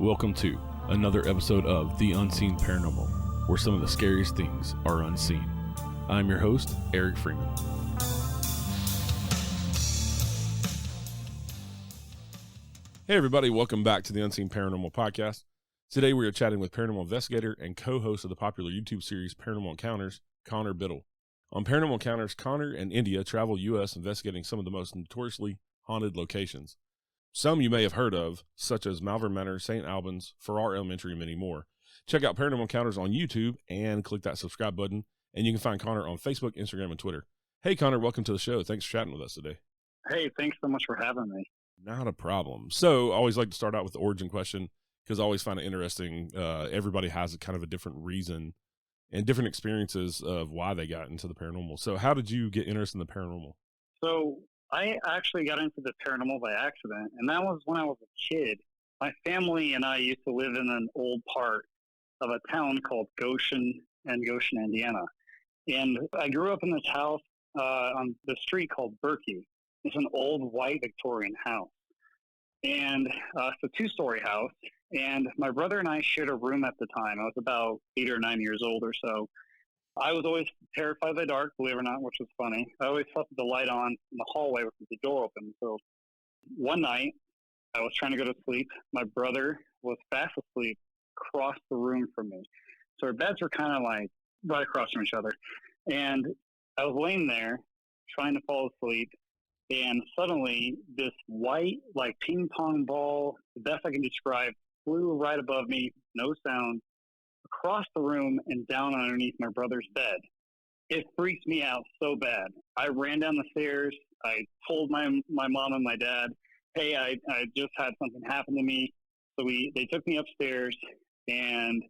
Welcome to another episode of The Unseen Paranormal, where some of the scariest things are unseen. I'm your host, Eric Freeman. Hey everybody, welcome back to the Unseen Paranormal Podcast. Today we are chatting with paranormal investigator and co-host of the popular YouTube series Paranormal Encounters, Connor Biddle. On Paranormal Encounters, Connor and India travel U.S. investigating some of the most notoriously haunted locations. Some you may have heard of, such as Malvern Manor, St. Albans, Farrar Elementary, and many more. Check out Paranormal Encounters on YouTube and click that subscribe button, and you can find Connor on Facebook, Instagram, and Twitter. Hey, Connor, welcome to the show. Thanks for chatting with us today. Hey, thanks so much for having me. Not a problem. So I always like to start out with the origin question because I always find it interesting. Everybody has a kind of a different reason and different experiences of why they got into the paranormal. So how did you get interested in the paranormal? So I actually got into the paranormal by accident, and that was when I was a kid. My family and I used to live in an old part of a town called Goshen, Indiana. And I grew up in this house on the street called Berkey. It's an old white Victorian house. And it's a two-story house. And my brother and I shared a room at the time. I was about 8 or 9 years old or so. I was always terrified of the dark, believe it or not, which was funny. I always slept with the light on in the hallway with the door open. So one night, I was trying to go to sleep. My brother was fast asleep across the room from me. So our beds were kind of like right across from each other. And I was laying there trying to fall asleep. And suddenly this white, like ping pong ball, the best I can describe, flew right above me, no sound, across the room and down underneath my brother's bed. It freaked me out so bad. I ran down the stairs. I told my mom and my dad, hey, I just had something happen to me. So they took me upstairs, and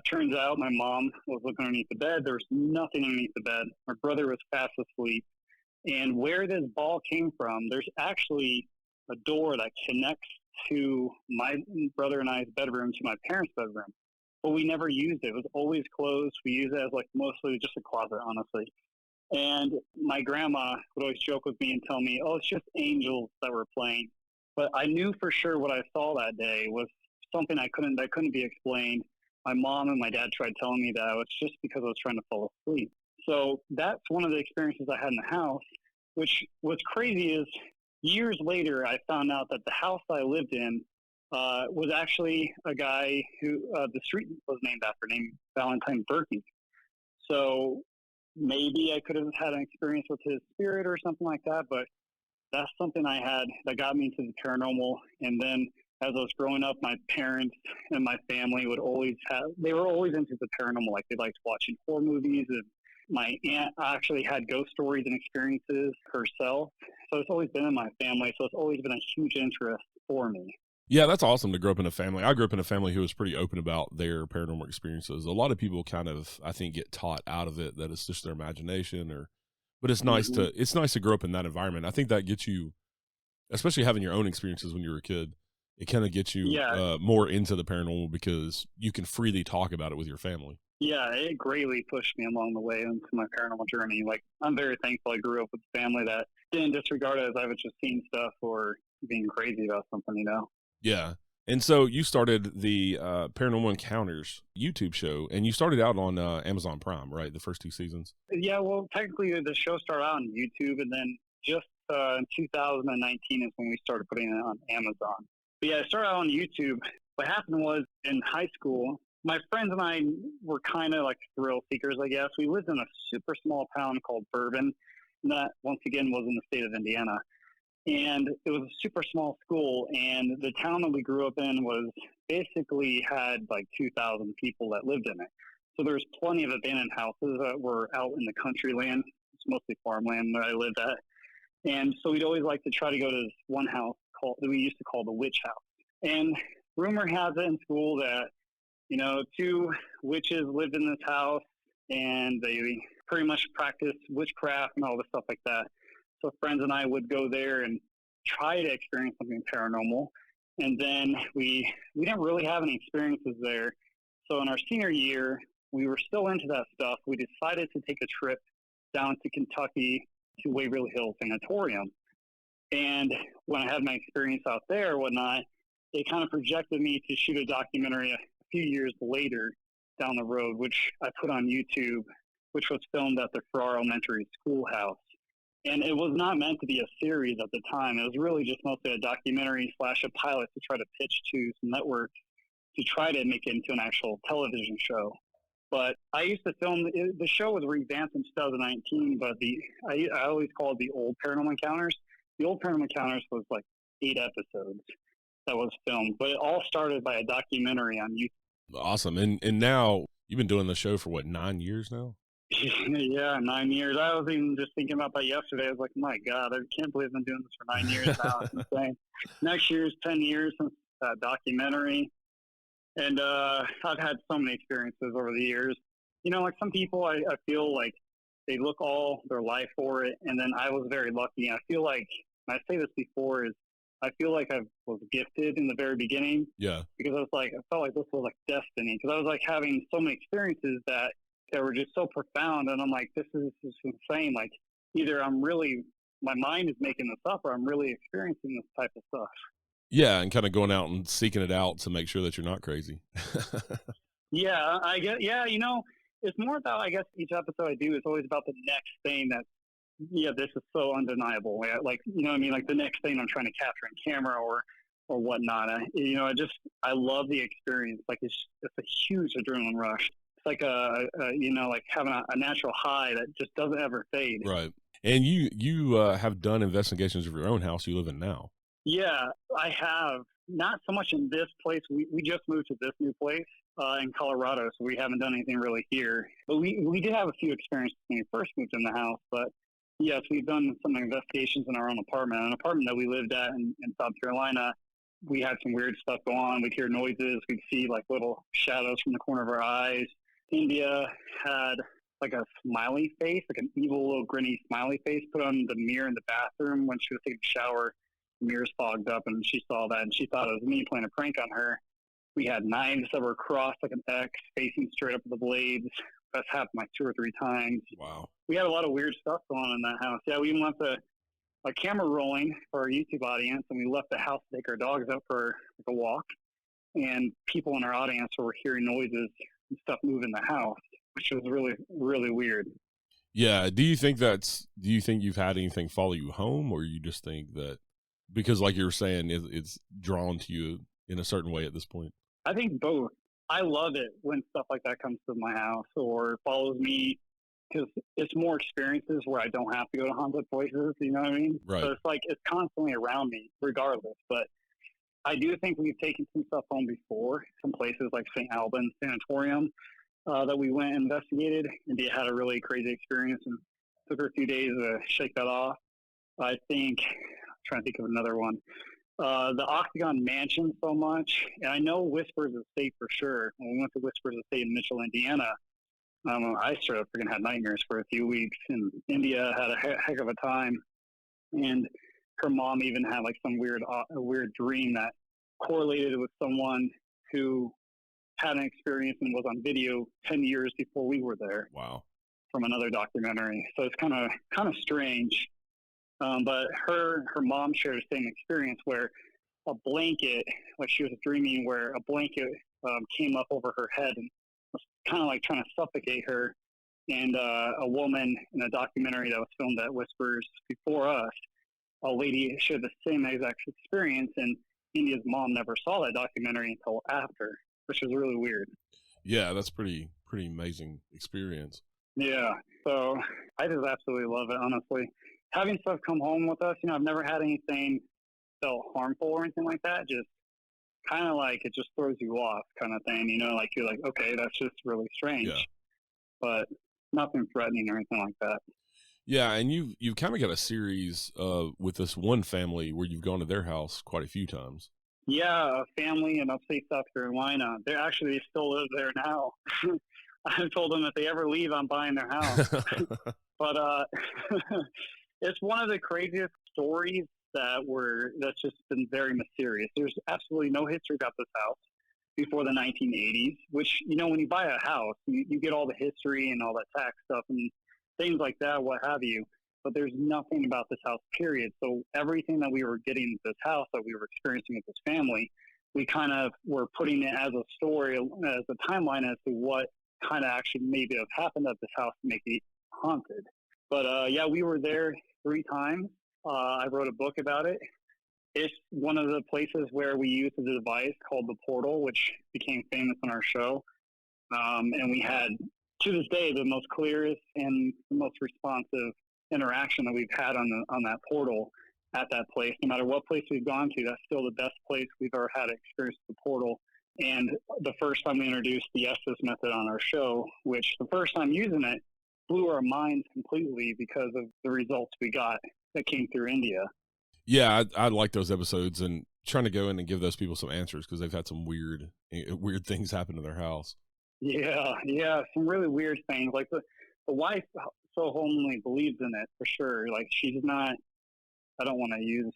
turns out my mom was looking underneath the bed. There was nothing underneath the bed. My brother was fast asleep. And where this ball came from, there's actually a door that connects to my brother and I's bedroom to my parents' bedroom. But we never used it. It was always closed. We used it as like mostly just a closet, honestly. And my grandma would always joke with me and tell me, oh, it's just angels that were playing. But I knew for sure what I saw that day was something that couldn't be explained. My mom and my dad tried telling me that it was just because I was trying to fall asleep. So that's one of the experiences I had in the house, which what's crazy is years later, I found out that the house I lived in was actually a guy who the street was named after, named Valentine Berkey. So maybe I could have had an experience with his spirit or something like that, but that's something I had that got me into the paranormal. And then as I was growing up, my parents and my family they were always into the paranormal. Like they liked watching horror movies, and my aunt actually had ghost stories and experiences herself. So it's always been in my family. So it's always been a huge interest for me. Yeah, that's awesome to grow up in a family. I grew up in a family who was pretty open about their paranormal experiences. A lot of people kind of, I think, get taught out of it that it's just their imagination, but it's nice to grow up in that environment. I think that gets you, especially having your own experiences when you were a kid, it kind of gets you more into the paranormal because you can freely talk about it with your family. Yeah, it greatly pushed me along the way into my paranormal journey. Like, I'm very thankful I grew up with a family that didn't disregard it as I was just seeing stuff or being crazy about something, you know? Yeah. And so you started the Paranormal Encounters YouTube show, and you started out on Amazon Prime, right? The first 2 seasons? Yeah, well, technically the show started out on YouTube, and then just in 2019 is when we started putting it on Amazon. But yeah, it started out on YouTube. What happened was in high school, my friends and I were kind of like thrill seekers, I guess. We lived in a super small town called Bourbon, and that, once again, was in the state of Indiana. And it was a super small school, and the town that we grew up in basically had like 2,000 people that lived in it. So there's plenty of abandoned houses that were out in the country land. It's mostly farmland that I lived at. And so we'd always like to try to go to this one house that we used to call the Witch House. And rumor has it in school that, 2 witches lived in this house, and they pretty much practiced witchcraft and all this stuff like that. So friends and I would go there and try to experience something paranormal. And then we didn't really have any experiences there. So in our senior year, we were still into that stuff. We decided to take a trip down to Kentucky to Waverly Hills Sanatorium. And when I had my experience out there or whatnot, it kind of projected me to shoot a documentary a few years later down the road, which I put on YouTube, which was filmed at the Farrar Elementary Schoolhouse. And it was not meant to be a series at the time. It was really just mostly a documentary / a pilot to try to pitch to some networks to try to make it into an actual television show. But I used to film, the show was revamped in 2019, but I always call it the old Paranormal Encounters. The old Paranormal Encounters was like 8 episodes that was filmed, but it all started by a documentary on YouTube. Awesome. And now you've been doing the show for what, 9 years now? Yeah, 9 years. I was even just thinking about that yesterday. I was like, my God, I can't believe I've been doing this for 9 years now. It's insane. Next year's 10 years since that documentary. And I've had so many experiences over the years. You know, like some people, I feel like they look all their life for it. And then I was very lucky. And I feel like, and I say this before, is I feel like I was gifted in the very beginning. Yeah. Because I felt like this was like destiny. Because I was like having so many experiences that were just so profound. And I'm like, this is insane. Like either my mind is making this up or I'm really experiencing this type of stuff. Yeah, and kind of going out and seeking it out to make sure that you're not crazy. Yeah, I guess. Yeah, you know, it's more about, I guess, each episode I do is always about the next thing that, yeah, this is so undeniable. Like, you know what I mean? Like the next thing I'm trying to capture on camera or whatnot. I love the experience. Like it's a huge adrenaline rush. It's like like having a natural high that just doesn't ever fade. Right. And you have done investigations of your own house you live in now. Yeah, I have. Not so much in this place. We just moved to this new place in Colorado, so we haven't done anything really here. But we did have a few experiences when we first moved in the house. But yes, we've done some investigations in our own apartment. An apartment that we lived at in South Carolina, we had some weird stuff go on. We'd hear noises. We'd see like little shadows from the corner of our eyes. India had like a smiley face, like an evil little grinny smiley face put on the mirror in the bathroom when she was taking a shower. The mirrors fogged up and she saw that and she thought it was me playing a prank on her. We had knives that were crossed like an X facing straight up with the blades. That's happened like 2 or 3 times. Wow. We had a lot of weird stuff going on in that house. Yeah, we even left a camera rolling for our YouTube audience and we left the house to take our dogs out for like a walk. And people in our audience were hearing noises and stuff move in the house, which was really, really weird. Yeah. Do you think you've had anything follow you home, or you just think that because like you were saying, it's drawn to you in a certain way at this point? I think both. I love it when stuff like that comes to my house or follows me because it's more experiences where I don't have to go to haunted places. You know what I mean? Right. So it's like it's constantly around me regardless. But I do think we've taken some stuff home before, some places like St. Albans Sanatorium that we went and investigated. India had a really crazy experience and took her a few days to shake that off. I think, I'm trying to think of another one. The Octagon Mansion so much. And I know Whispers Estate for sure. When we went to Whispers Estate in Mitchell, Indiana, I straight up freaking had nightmares for a few weeks. And India had a heck of a time. And her mom even had like some weird dream that correlated with someone who had an experience and was on video 10 years before we were there. Wow. From another documentary. So it's kind of strange. But her mom shared the same experience where a blanket, like she was dreaming where a blanket came up over her head and was kind of like trying to suffocate her. And a woman in a documentary that was filmed at Whispers before us, a lady shared the same exact experience, and India's mom never saw that documentary until after, which was really weird. Yeah, that's pretty amazing experience. Yeah, so I just absolutely love it, honestly. Having stuff come home with us, I've never had anything felt harmful or anything like that. Just kind of like it just throws you off kind of thing, like you're like, okay, that's just really strange. Yeah. But nothing threatening or anything like that. Yeah, and you've kind of got a series with this one family where you've gone to their house quite a few times. Yeah, a family in upstate South Carolina. They still live there now. I told them if they ever leave, I'm buying their house. But it's one of the craziest stories that's just been very mysterious. There's absolutely no history about this house before the 1980s, which, when you buy a house, you get all the history and all that tax stuff and things like that, what have you. But there's nothing about this house, period. So everything that we were getting at this house that we were experiencing with this family we kind of were putting it as a story, as a timeline as to what kind of actually maybe have happened at this house to make it haunted. But yeah, we were there 3 times. I wrote a book about it. It's one of the places where we used a device called the Portal, which became famous on our show. And we had, to this day, the most clearest and the most responsive interaction that we've had on that portal at that place. No matter what place we've gone to, that's still the best place we've ever had experience with the portal. And the first time we introduced the Estes method on our show, which the first time using it blew our minds completely because of the results we got that came through India. Yeah, I like those episodes and trying to go in and give those people some answers because they've had some weird things happen to their house. Yeah, some really weird things. Like the wife so wholly believes in it for sure. Like she's not. I don't want to use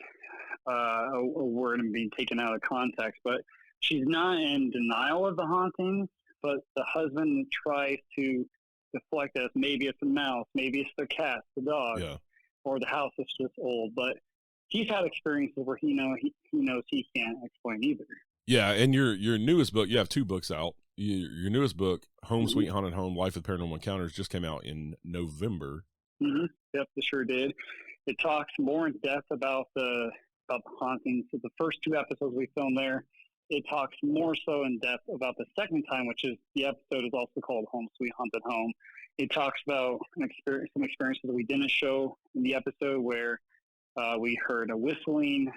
a word and being taken out of context, but she's not in denial of the hauntings. But the husband tries to deflect as maybe it's a mouse, maybe it's the cat, the dog, or the house is just old. But he's had experiences where he knows he can't explain either. Yeah, and your newest book, you have 2 books out. Your newest book, Home Sweet Haunted Home: Life with Paranormal Encounters, just came out in November. Mm-hmm. Yep, it sure did. It talks more in depth about the hauntings. So the first 2 episodes we filmed there, it talks more so in depth about the second time, which is the episode is also called Home Sweet Haunted Home. It talks about some experiences that we didn't show in the episode where we heard a whistling.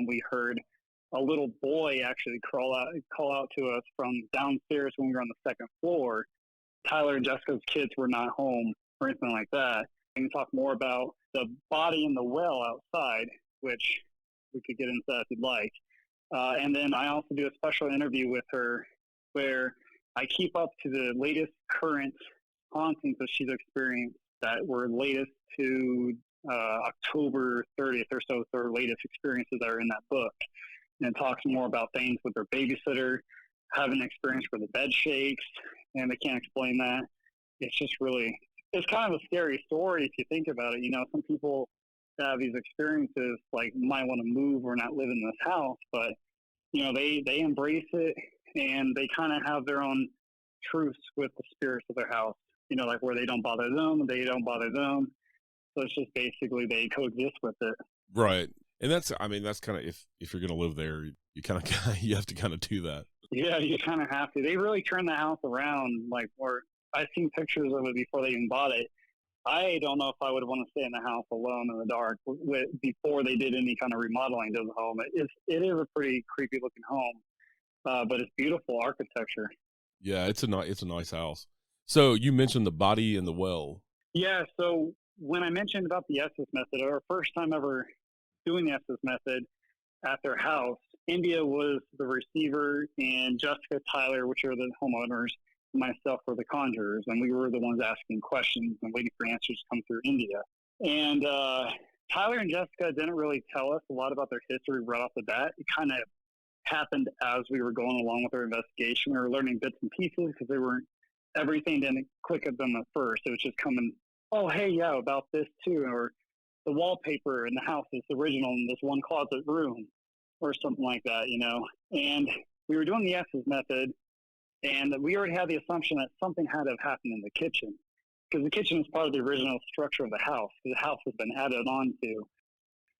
We heard a little boy actually call out to us from downstairs when we were on the 2nd floor. Tyler and Jessica's kids were not home or anything like that. And we talk more about the body in the well outside, which we could get into that if you'd like. And then I also do a special interview with her where I keep up to the latest current hauntings that she's experienced that were latest to October 30th or so, her latest experiences that are in that book. And it talks more about things with her babysitter, having an experience where the bed shakes, and they can't explain that. It's just really, it's kind of a scary story if you think about it. You know, some people that have these experiences like might want to move or not live in this house, but you know, they embrace it and they kind of have their own truths with the spirits of their house. You know, like where they don't bother them, they don't bother them. So it's just basically they coexist with it. Right. And that's kind of, if you're going to live there, you kind of, you have to kind of do that. Yeah, you kind of have to. They really turned the house around. Like, or I've seen pictures of it before they even bought it. I don't know if I would want to stay in the house alone in the dark before they did any kind of remodeling to the home. It is a pretty creepy looking home, but it's beautiful architecture. Yeah, it's a nice house. So you mentioned the body and the well. Yeah, so when I mentioned about the Estes method, our first time ever doing the Estes method at their house, India was the receiver and Jessica, Tyler, which are the homeowners, myself were the conjurers, and we were the ones asking questions and waiting for answers to come through India. And Tyler and Jessica didn't really tell us a lot about their history right off the bat. It kind of happened as we were going along with our investigation. We were learning bits and pieces because everything didn't click at them at first. It was just coming, oh, hey, yeah, about this too, or the wallpaper in the house is original in this one closet room, or something like that, you know. And we were doing the Estes method, and we already had the assumption that something had to have happened in the kitchen, because the kitchen is part of the original structure of the house. The house has been added on to.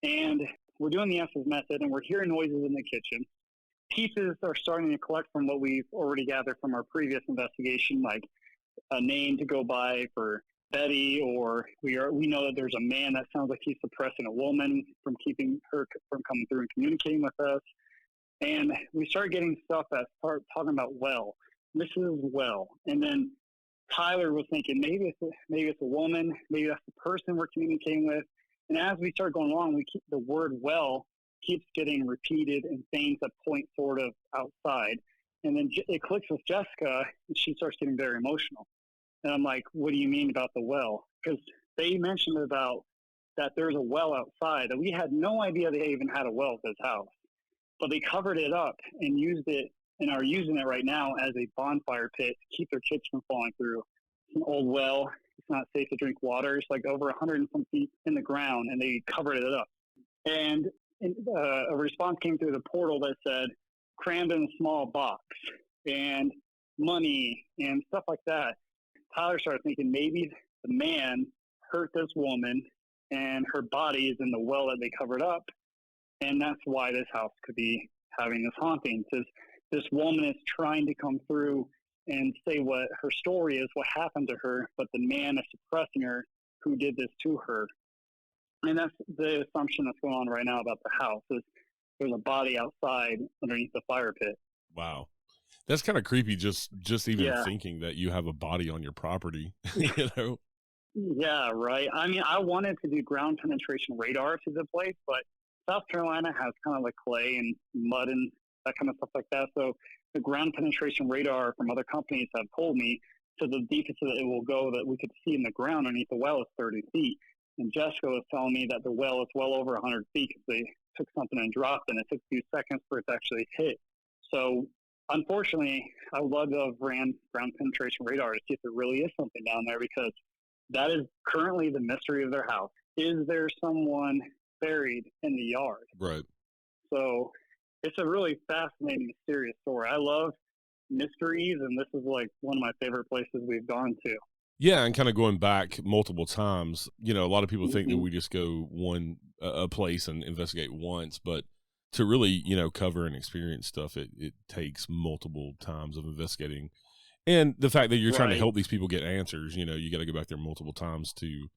And we're doing the Estes method, and we're hearing noises in the kitchen. Pieces are starting to collect from what we've already gathered from our previous investigation, like a name to go by for Betty, or we know that there's a man that sounds like he's suppressing a woman from keeping her from coming through and communicating with us. And we start getting stuff that start talking about well. This is well. And then Tyler was thinking maybe it's a woman, maybe that's the person we're communicating with. And as we start going along, the word well keeps getting repeated in things that point sort of outside. And then it clicks with Jessica, and she starts getting very emotional. And I'm like, what do you mean about the well? Because they mentioned about that there's a well outside, that we had no idea they even had a well at this house. But they covered it up and used it and are using it right now as a bonfire pit to keep their kids from falling through. It's an old well. It's not safe to drink water. It's like over 100 and some feet in the ground, and they covered it up. And a response came through the portal that said, crammed in a small box and money and stuff like that. Tyler started thinking maybe the man hurt this woman and her body is in the well that they covered up. And that's why this house could be having this haunting. Because this woman is trying to come through and say what her story is, what happened to her, but the man is suppressing her who did this to her. And that's the assumption that's going on right now about the house is there's a body outside underneath the fire pit. Wow. That's kind of creepy, just even thinking that you have a body on your property, you know? Yeah, right. I mean, I wanted to do ground penetration radar to the place, but South Carolina has kind of like clay and mud and that kind of stuff like that. So the ground penetration radar from other companies have told me to the deepest that it will go that we could see in the ground underneath the well is 30 feet. And Jessica was telling me that the well is well over 100 feet because they took something and dropped and it took a few seconds for it to actually hit. So unfortunately, I would love to have ran ground penetration radar to see if there really is something down there, because that is currently the mystery of their house. Is there someone buried in the yard? Right. So it's a really fascinating, mysterious story. I love mysteries, and this is like one of my favorite places we've gone to. Yeah, and kind of going back multiple times, you know, a lot of people think that we just go a place and investigate once, but to really, you know, cover and experience stuff, it takes multiple times of investigating. And the fact that you're trying to help these people get answers, you know, you got to go back there multiple times to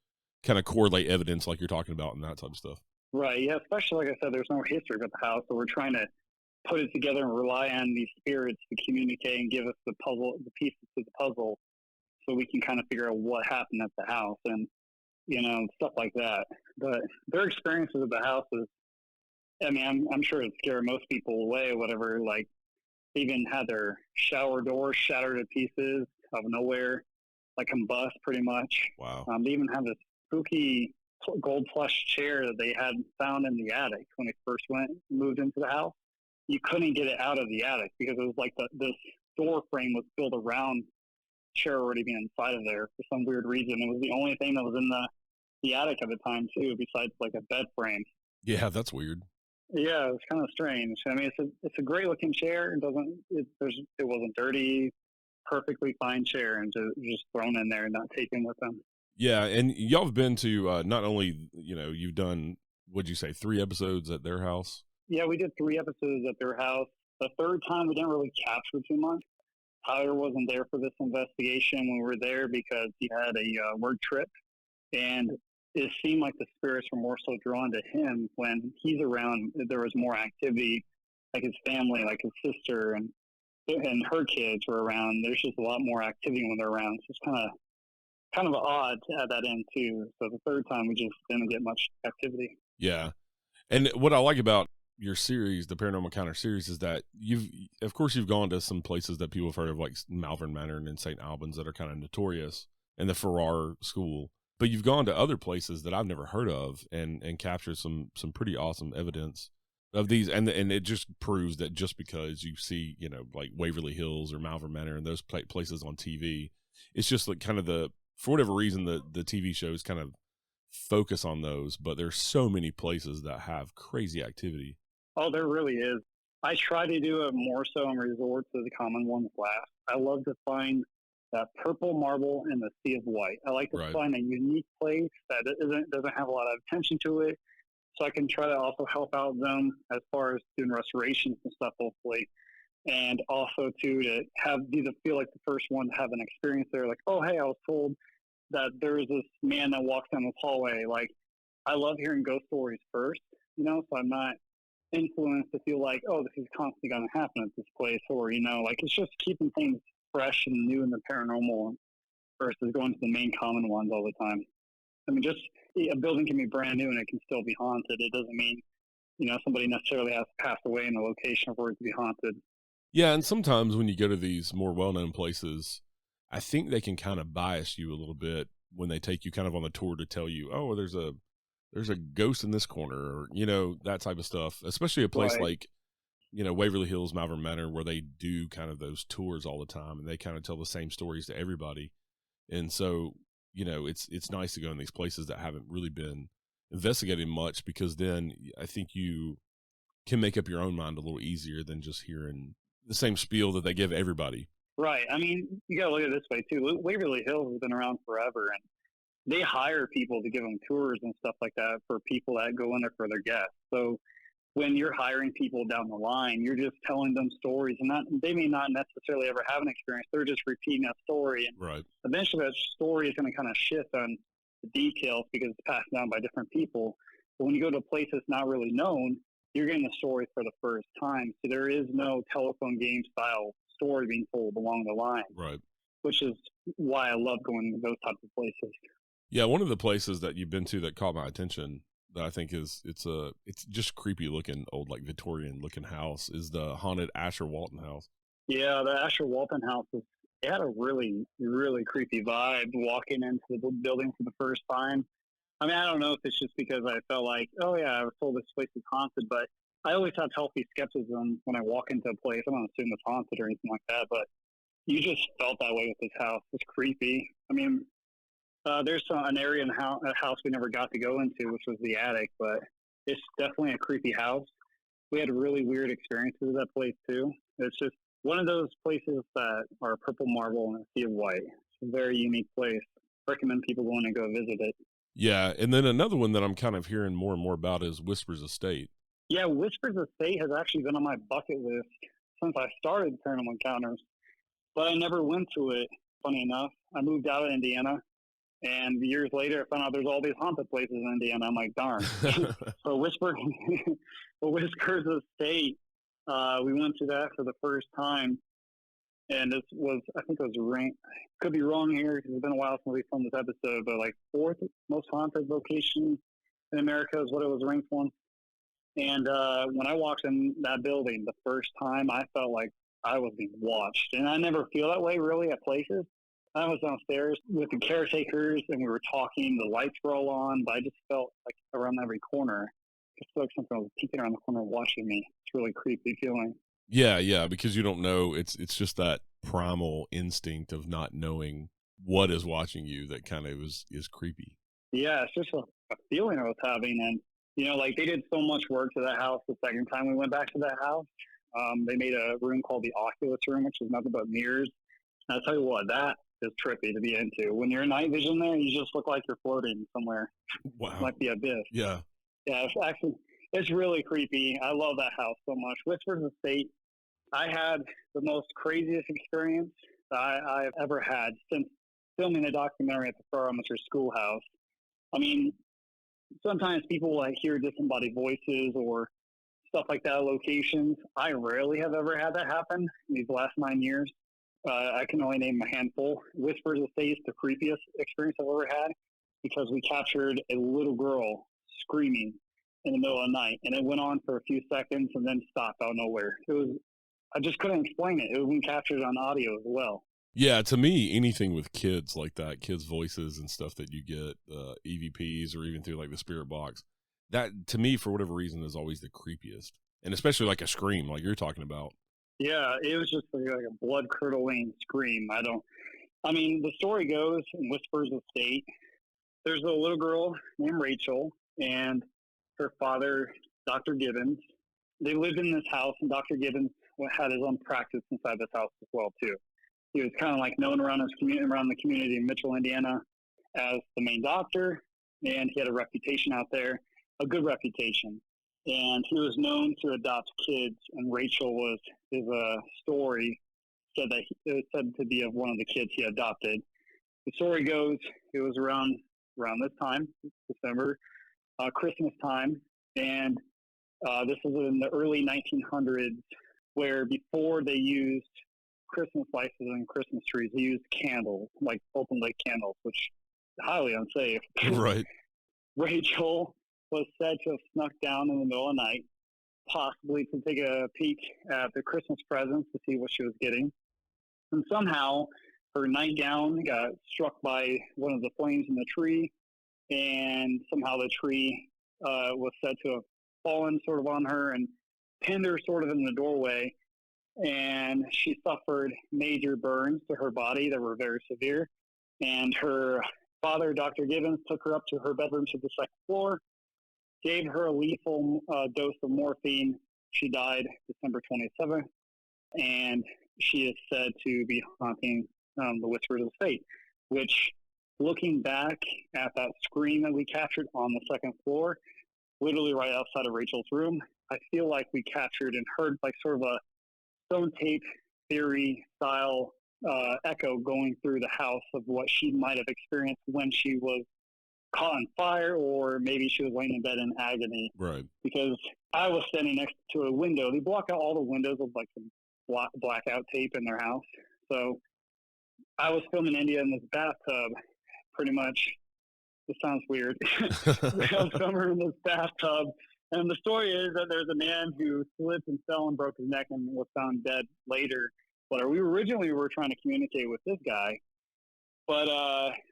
kind of correlate evidence like you're talking about and that type of stuff. Right. Yeah. Especially, like I said, there's no history of the house. So we're trying to put it together and rely on these spirits to communicate and give us the pieces to the puzzle, so we can kind of figure out what happened at the house and, you know, stuff like that. But their experiences at the house is, I mean, I'm sure it scared most people away or whatever. Like, they even had their shower doors shattered to pieces out of nowhere, like combust pretty much. Wow. They even have this spooky gold plush chair that they had found in the attic when they first moved into the house. You couldn't get it out of the attic because it was like this door frame was built around chair already being inside of there for some weird reason. It was the only thing that was in the attic at the time too, besides like a bed frame. Yeah, that's weird. Yeah, it was kind of strange. I mean, it's a great looking chair. It wasn't dirty, perfectly fine chair, and just thrown in there and not taken with them. Yeah, and y'all have been to not only, you know, you've done, what'd you say, 3 episodes at their house? Yeah, we did 3 episodes at their house. The third time we didn't really capture too much. Tyler wasn't there for this investigation when we were there because he had a work trip, and it seemed like the spirits were more so drawn to him when he's around. There was more activity, like his family, like his sister and her kids were around. There's just a lot more activity when they're around. So it's kind of odd to add that in too. So the third time we just didn't get much activity. Yeah. And what I like about your series, the Paranormal Encounter series, is that of course you've gone to some places that people have heard of, like Malvern Manor and St. Albans, that are kind of notorious, and the Farrar School. But you've gone to other places that I've never heard of and captured some pretty awesome evidence of these. And it just proves that just because you see, you know, like Waverly Hills or Malvern Manor and those places on TV, it's just like kind of for whatever reason, the TV shows kind of focus on those, but there's so many places that have crazy activity. Oh, there really is. I try to do it more so and resort to the common ones last. I love to find that purple marble in the sea of white. I like to find a unique place that doesn't have a lot of attention to it, so I can try to also help out them as far as doing restorations and stuff, hopefully. And also to feel like the first one to have an experience there, like, oh, hey, I was told that there's this man that walks down this hallway. Like, I love hearing ghost stories first, you know, so I'm not influenced to feel like, oh, this is constantly going to happen at this place, or, you know, like, it's just keeping things fresh and new in the paranormal versus going to the main common ones all the time. I mean, just a building can be brand new and it can still be haunted. It doesn't mean, you know, somebody necessarily has to pass away in the location for it to be haunted. Yeah, and sometimes when you go to these more well-known places, I think they can kind of bias you a little bit when they take you kind of on the tour to tell you, oh, there's a ghost in this corner, or, you know, that type of stuff, especially a place like, you know, Waverly Hills, Malvern Manor, where they do kind of those tours all the time and they kind of tell the same stories to everybody. And so, you know, it's nice to go in these places that haven't really been investigated much, because then I think you can make up your own mind a little easier than just hearing the same spiel that they give everybody. Right. I mean, you got to look at it this way too. Waverly Hills has been around forever, and they hire people to give them tours and stuff like that for people that go in there for their guests. So when you're hiring people down the line, you're just telling them stories, and they may not necessarily ever have an experience. They're just repeating a story, and Right. eventually that story is going to kind of shift on the details because it's passed down by different people. But when you go to a place that's not really known, you're getting the story for the first time. So there is no telephone game style story being told along the line. Right. Which is why I love going to those types of places. Yeah, one of the places that you've been to that caught my attention that I think it's just creepy looking old, like Victorian looking house is the haunted Asher Walton house. Yeah, the Asher Walton house it had a really, really creepy vibe walking into the building for the first time. I mean, I don't know if it's just because I felt like, oh yeah, I was told this place is haunted, but I always have healthy skepticism when I walk into a place. I don't assume it's haunted or anything like that, but you just felt that way with this house. It's creepy. I mean, there's an area in a house we never got to go into, which was the attic, but it's definitely a creepy house. We had really weird experiences at that place too. It's just one of those places that are purple marble and a sea of white. It's a very unique place. Recommend people going and go visit it. Yeah, and then another one that I'm kind of hearing more and more about is Whispers Estate. Yeah, Whispers Estate has actually been on my bucket list since I started Paranormal Encounters, but I never went to it, funny enough. I moved out of Indiana, and years later I found out there's all these haunted places in Indiana. I'm like, darn. So Whispers Estate, we went to that for the first time, and this was, I think it was ranked, could be wrong here because it's been a while since we filmed this episode, but like 4th most haunted location in America is what it was ranked on. And when I walked in that building the first time, I felt like I was being watched. And I never feel that way really at places. I was downstairs with the caretakers and we were talking. The lights were all on, but I just felt like around every corner. I felt like something was peeking around the corner watching me. It's a really creepy feeling. Yeah, because you don't know. It's just that primal instinct of not knowing what is watching you that kind of is creepy. Yeah, it's just a feeling I was having. And, you know, like they did so much work to that house the second time we went back to that house. They made a room called the Oculus Room, which is nothing but mirrors. And I'll tell you what, that is trippy to be into. When you're in night vision there, you just look like you're floating somewhere. Wow. Like the abyss. Yeah. Yeah, it's really creepy. I love that house so much. Whispers Estate, I had the most craziest experience I've ever had since filming a documentary at the Farrar Amateur Schoolhouse. I mean, sometimes people will hear disembodied voices or stuff like that at locations. I rarely have ever had that happen in these last 9 years. I can only name a handful. Whispers Estate is the creepiest experience I've ever had because we captured a little girl screaming in the middle of the night, and it went on for a few seconds and then stopped out of nowhere. I just couldn't explain it. It was being captured on audio as well. Yeah, to me, anything with kids like that, kids' voices and stuff that you get, EVPs or even through like the spirit box, that to me, for whatever reason, is always the creepiest. And especially like a scream, like you're talking about. Yeah, it was just like a blood-curdling scream. The story goes in Whispers Estate, there's a little girl named Rachel and her father, Dr. Gibbons. They lived in this house, and Dr. Gibbons had his own practice inside this house as well, too. He was kind of like known around the community in Mitchell, Indiana, as the main doctor, and he had a reputation out there, a good reputation. And he was known to adopt kids, and Rachel his story said that it was said to be of one of the kids he adopted. The story goes, it was around this time, December, Christmas time, and this was in the early 1900s, where before they used Christmas lights and Christmas trees, they used candles, like open lit candles, which is highly unsafe. Right. Rachel was said to have snuck down in the middle of the night, possibly to take a peek at the Christmas presents to see what she was getting. And somehow her nightgown got struck by one of the flames in the tree, and somehow the tree was said to have fallen sort of on her and pinned her sort of in the doorway. And she suffered major burns to her body that were very severe. And her father, Dr. Gibbons, took her up to her bedroom to the second floor, gave her a lethal dose of morphine, She died December 27th, and she is said to be haunting the Whispers of Fate, which, looking back at that screen that we captured on the second floor, literally right outside of Rachel's room, I feel like we captured and heard like sort of a stone tape theory style echo going through the house of what she might have experienced when she was caught on fire, or maybe she was laying in bed in agony. Right. Because I was standing next to a window. They block out all the windows with like some blackout tape in their house. So I was filming India in this bathtub, pretty much. This sounds weird. I was filming her in this bathtub. And the story is that there's a man who slipped and fell and broke his neck and was found dead later. But we were trying to communicate with this guy. But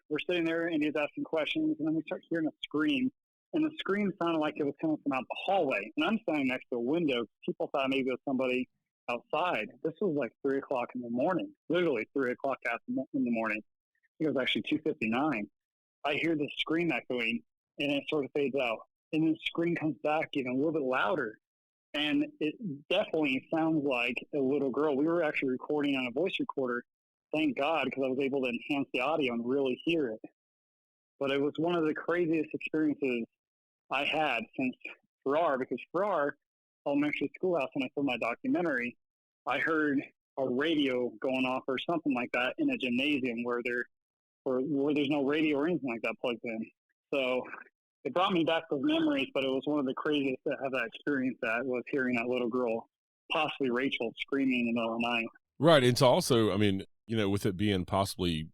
we're sitting there and he's asking questions, and then we start hearing a scream. And the scream sounded like it was coming from out the hallway. And I'm standing next to a window. People thought maybe it was somebody outside. This was like 3 o'clock in the morning, literally 3 o'clock in the morning. It was actually 2:59. I hear this scream echoing, and it sort of fades out. And then the scream comes back even a little bit louder. And it definitely sounds like a little girl. We were actually recording on a voice recorder. Thank God, because I was able to enhance the audio and really hear it. But it was one of the craziest experiences I had since Farrar, because Farrar Elementary Schoolhouse, when I filmed my documentary, I heard a radio going off or something like that in a gymnasium where there's no radio or anything like that plugged in. So it brought me back those memories, but it was one of the craziest to have that experience, that was hearing that little girl, possibly Rachel, screaming in the middle of the night. Right. It's also, I mean, you know, with it being possibly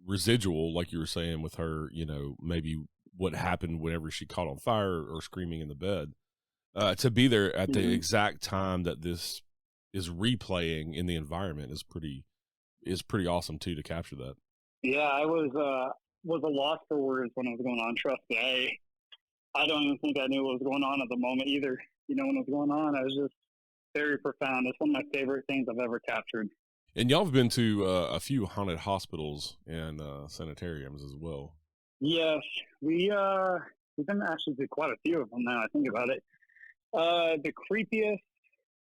residual, like you were saying with her, you know, maybe what happened whenever she caught on fire or screaming in the bed, to be there at the exact time that this is replaying in the environment is pretty awesome too, to capture that. Yeah, I was a loss for words when it was going on. Trust me, I don't even think I knew what was going on at the moment either. You know, when it was going on, I was just very profound. It's one of my favorite things I've ever captured. And y'all have been to a few haunted hospitals and sanitariums as well. Yes, we've been actually to quite a few of them now. I think about it. The creepiest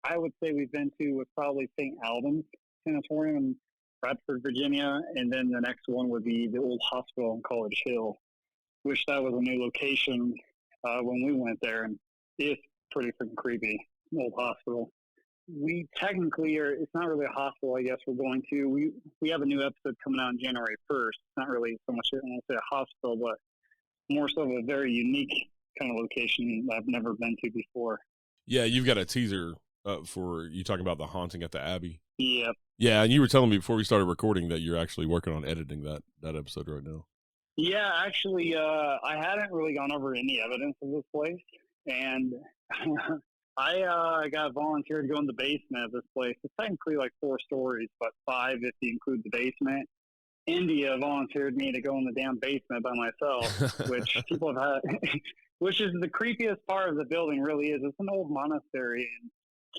I would say we've been to was probably St. Albans Sanatorium in Bradford, Virginia, and then the next one would be the old hospital in College Hill, which that was a new location when we went there, and it's pretty freaking creepy. Old hospital. We technically are, it's not really a hospital, I guess we're going to. We have a new episode coming out on January 1st. It's not really so much, I won't say a hospital, but more so a very unique kind of location that I've never been to before. Yeah, you've got a teaser for you talking about the haunting at the Abbey. Yeah. Yeah, and you were telling me before we started recording that you're actually working on editing that episode right now. Yeah, actually, I hadn't really gone over any evidence of this place, and I got volunteered to go in the basement of this place. It's technically like 4 stories, but 5 if you include the basement. India volunteered me to go in the damn basement by myself, which people have had, which is the creepiest part of the building, really is. It's an old monastery in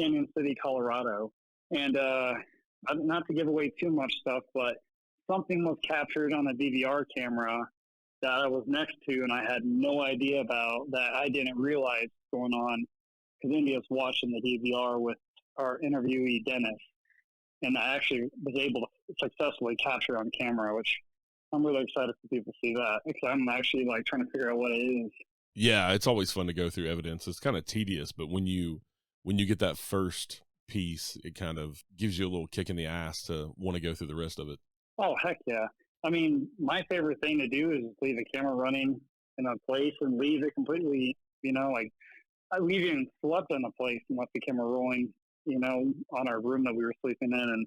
Canyon City, Colorado. And not to give away too much stuff, but something was captured on a DVR camera that I was next to, and I had no idea about, that I didn't realize going on, because India's watching the DVR with our interviewee, Dennis. And I actually was able to successfully capture on camera, which I'm really excited for people to see that, because I'm actually like trying to figure out what it is. Yeah, it's always fun to go through evidence. It's kind of tedious, but when you get that first piece, it kind of gives you a little kick in the ass to want to go through the rest of it. Oh, heck yeah. I mean, my favorite thing to do is leave the camera running in a place and leave it completely, you know, like we've even slept in a place and left the camera rolling, you know, on our room that we were sleeping in. And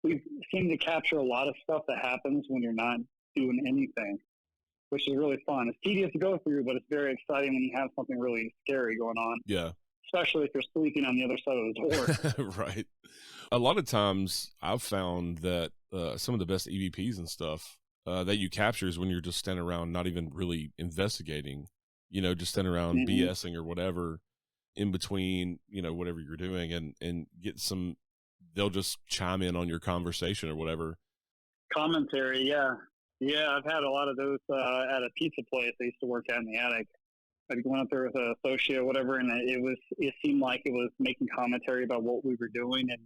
we seem to capture a lot of stuff that happens when you're not doing anything, which is really fun. It's tedious to go through, but it's very exciting when you have something really scary going on. Yeah. Especially if you're sleeping on the other side of the door. Right. A lot of times I've found that some of the best EVPs and stuff that you capture is when you're just standing around, not even really investigating, you know, just standing around BSing or whatever in between, you know, whatever you're doing, and get some, they'll just chime in on your conversation or whatever. Commentary. Yeah. Yeah. I've had a lot of those at a pizza place I used to work at in the attic. I'd gone up there with an associate or whatever, and it seemed like it was making commentary about what we were doing and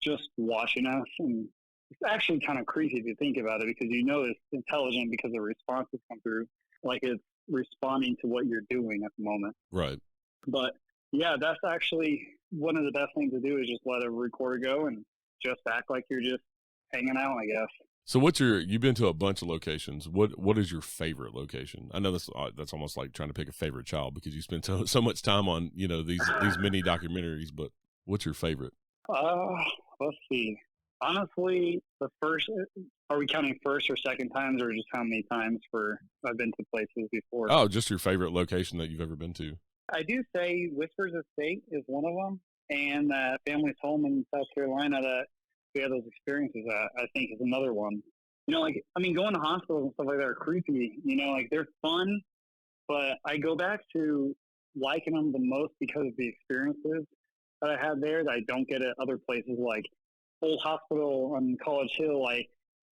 just watching us. And it's actually kind of creepy if you think about it, because it's intelligent because the responses come through, like it's responding to what you're doing at the moment. Right. But yeah, that's actually one of the best things to do, is just let a recorder go and just act like you're just hanging out, I guess. So you've been to a bunch of locations. What is your favorite location? I know that's almost like trying to pick a favorite child, because you spend so much time on, these mini documentaries, but what's your favorite? Let's see. Honestly, are we counting first or second times, or just how many times I've been to places before? Oh, just your favorite location that you've ever been to. I do say Whispers Estate is one of them, and family's home in South Carolina that we had those experiences at, I think, is another one. Going to hospitals and stuff like that are creepy. They're fun, but I go back to liking them the most because of the experiences that I had there that I don't get at other places, like Old Hospital on College Hill. I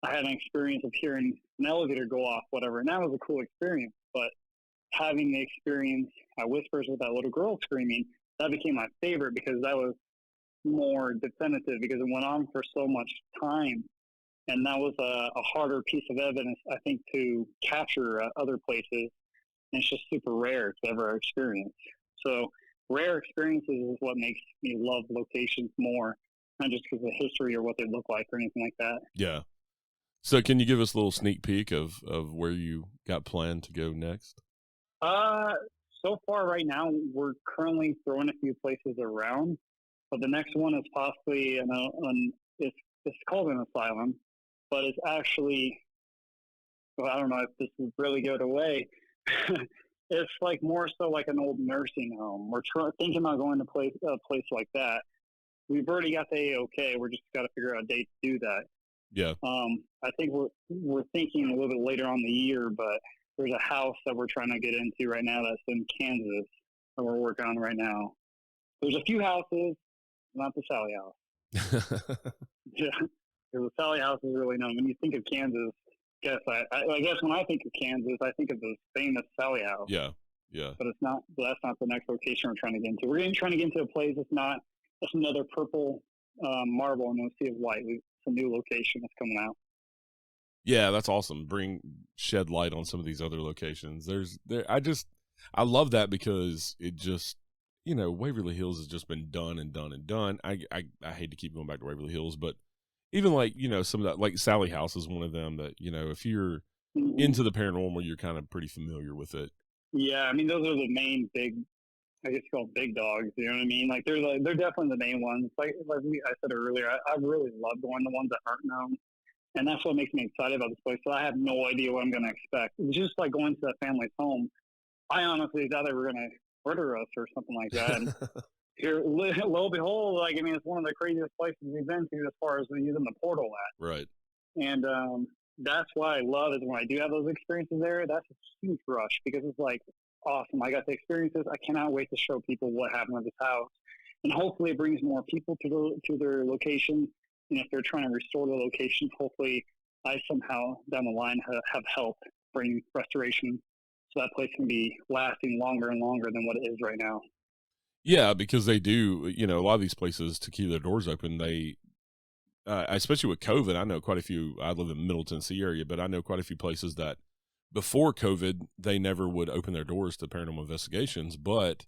had an experience of hearing an elevator go off, whatever, and that was a cool experience. But having the experience at Whispers with that little girl screaming, that became my favorite, because that was more definitive, because it went on for so much time, and that was a harder piece of evidence, I think, to capture at other places, and it's just super rare to ever experience. So rare experiences is what makes me love locations more, not just because of history or what they look like or anything like that. Yeah. So can you give us a little sneak peek of where you got planned to go next? So far right now, we're currently throwing a few places around, but the next one is possibly it's called an asylum, but it's actually, I don't know if this would really go away. It's like more so like an old nursing home. We're thinking about going to a place like that. We've already got the okay. We're just got to figure out a date to do that. Yeah. I think we're thinking a little bit later on the year, but there's a house that we're trying to get into right now that's in Kansas that we're working on right now. There's a few houses, not the Sally house. Yeah, the Sally house is really known. When you think of Kansas, I guess when I think of Kansas, I think of the famous Sally house. Yeah, yeah. But it's not. That's not the next location we're trying to get into. We're trying to get into a place that's not. That's another purple marble in the Sea of White. It's a new location that's coming out. Yeah, that's awesome. Shed light on some of these other locations. I love that, because it just, Waverly Hills has just been done and done and done. I hate to keep going back to Waverly Hills, but even like, some of that, like Sally House is one of them that, if you're into the paranormal, you're kind of pretty familiar with it. Yeah, those are the main big, I guess called big dogs. You know what I mean? Like they're definitely the main ones. Like I said earlier, I really love going to ones that aren't known. And that's what makes me excited about this place. So I have no idea what I'm going to expect. It's just like going to that family's home. I honestly thought they were going to murder us or something like that. And here, lo and behold, it's one of the craziest places we've been to as far as using the portal at. Right. And that's why I love is when I do have those experiences there, that's a huge rush, because it's like, awesome, I got the experiences. I cannot wait to show people what happened at this house. And hopefully it brings more people to their location. And if they're trying to restore the location, hopefully I somehow down the line have helped bring restoration so that place can be lasting longer and longer than what it is right now. Yeah, because they do, a lot of these places, to keep their doors open, they, especially with COVID, I know quite a few, I live in the Middle Tennessee area, but I know quite a few places that before COVID, they never would open their doors to paranormal investigations, but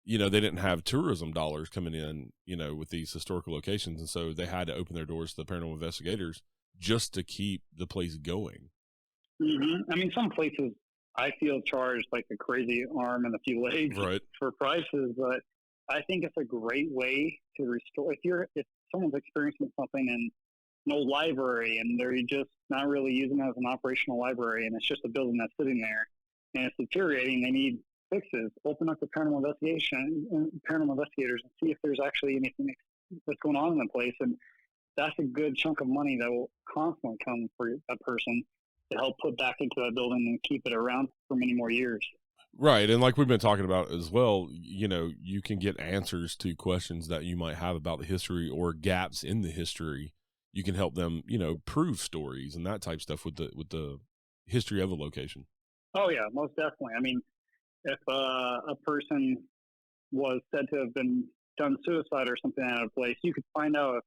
they didn't have tourism dollars coming in, with these historical locations. And so they had to open their doors to the paranormal investigators just to keep the place going. Mm-hmm. Some places I feel charged like a crazy arm and a few legs for prices, but I think it's a great way to restore. If someone's experiencing something in no library and they're just not really using it as an operational library, and it's just a building that's sitting there and it's deteriorating, they need fixes, open up the paranormal investigators and see if there's actually anything that's going on in the place. And that's a good chunk of money that will constantly come for a person to help put back into that building and keep it around for many more years. Right. And like we've been talking about as well, you can get answers to questions that you might have about the history or gaps in the history. You can help them, prove stories and that type of stuff with the history of a location. Oh yeah, most definitely. if a person was said to have been done suicide or something out of place, you could find out if,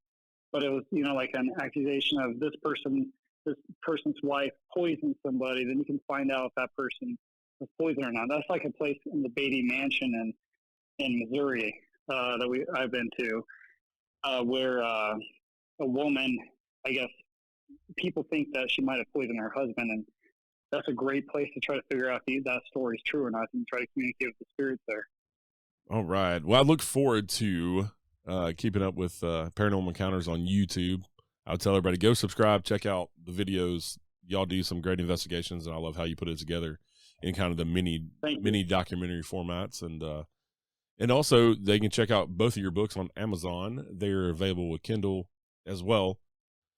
but it was, like an accusation of this person's wife poisoned somebody, then you can find out if that person was poisoned or not. That's like a place in the Beatty Mansion in Missouri I've been to, where a woman, I guess, people think that she might have poisoned her husband, and that's a great place to try to figure out if that story is true or not, and try to communicate with the spirits there. All right. Well, I look forward to keeping up with Paranormal Encounters on YouTube. I would tell everybody, go subscribe, check out the videos. Y'all do some great investigations, and I love how you put it together in kind of the mini documentary formats. And also, they can check out both of your books on Amazon. They're available with Kindle as well.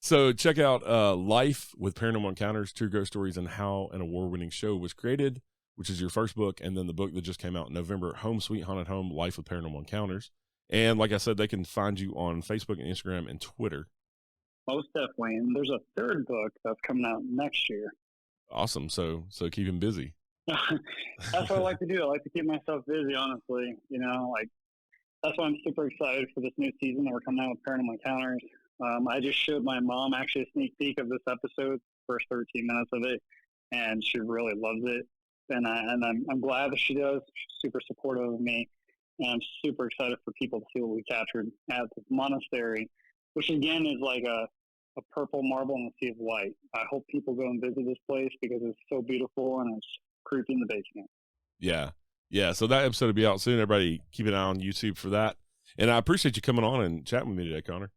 So check out Life with Paranormal Encounters, True Ghost Stories, and How an Award-Winning Show Was Created, which is your first book, and then the book that just came out in November, Home Sweet Haunted Home, Life with Paranormal Encounters. And like I said, they can find you on Facebook and Instagram and Twitter. Most definitely. And there's a third book that's coming out next year. Awesome. So keep him busy. That's what I like to do. I like to keep myself busy, honestly. That's why I'm super excited for this new season that we're coming out with Paranormal Encounters. I just showed my mom actually a sneak peek of this episode, first 13 minutes of it, and she really loves it. And I'm glad that she does. She's super supportive of me, and I'm super excited for people to see what we captured at the monastery, which again is like a purple marble in a sea of white. I hope people go and visit this place because it's so beautiful and it's creepy in the basement. Yeah. So that episode will be out soon. Everybody keep an eye on YouTube for that. And I appreciate you coming on and chatting with me today, Connor.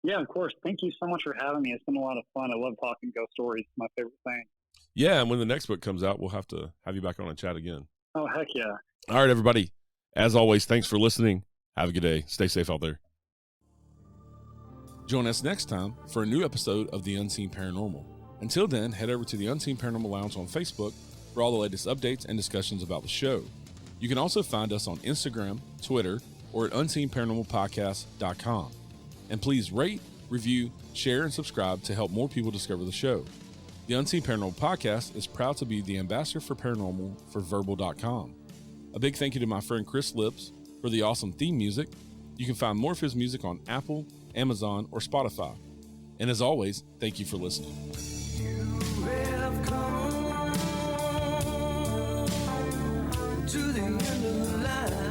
Yeah, of course. Thank you so much for having me. It's been a lot of fun. I love talking ghost stories. It's my favorite thing. Yeah, and when the next book comes out, we'll have to have you back on and chat again. Oh, heck yeah. All right, everybody. As always, thanks for listening. Have a good day. Stay safe out there. Join us next time for a new episode of The Unseen Paranormal. Until then, head over to the Unseen Paranormal Lounge on Facebook for all the latest updates and discussions about the show. You can also find us on Instagram, Twitter, or at unseenparanormalpodcast.com. And please rate, review, share, and subscribe to help more people discover the show. The Unseen Paranormal Podcast is proud to be the ambassador for paranormal for Verbal.com. A big thank you to my friend Chris Lips for the awesome theme music. You can find more of his music on Apple, Amazon, or Spotify. And as always, thank you for listening. You have come to the end of the line.